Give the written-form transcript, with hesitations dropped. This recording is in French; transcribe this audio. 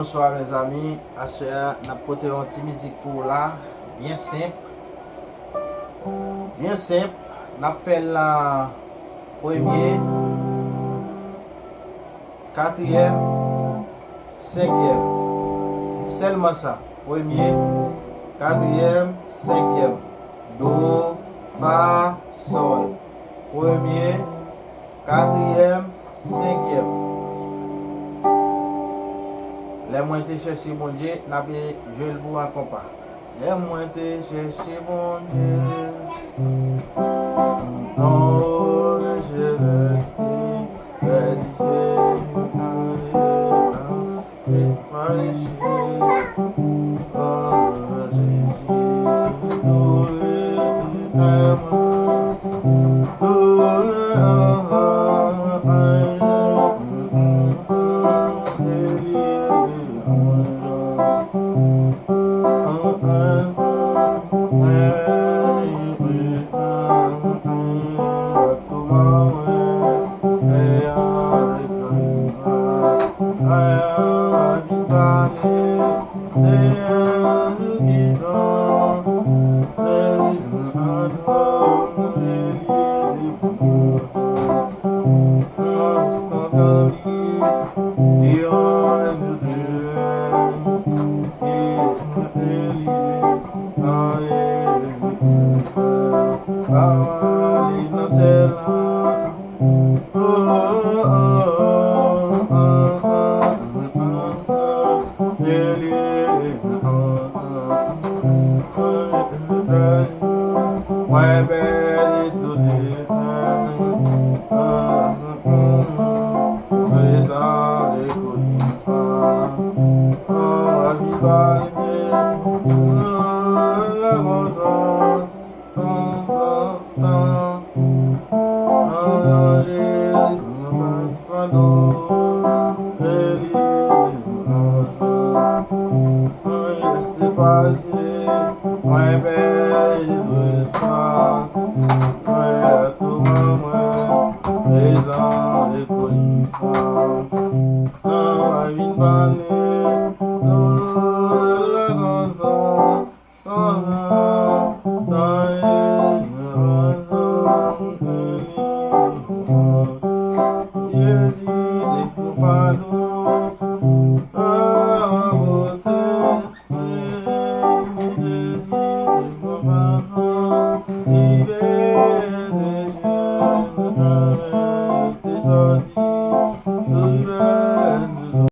Bonsoir mes amis, assoya n'a pote un petit musique pour là, bien simple. Bien simple, n'a fait la premier, quatrième, cinquième. Seulement ça. Premier, quatrième, cinquième. Do, fa, sol. Premier, quatrième, cinquième. Les moins te chercher mon Dieu, n'a pas joué le bout en compas. Les moins te chercher mon Dieu. Non, je vais Bye.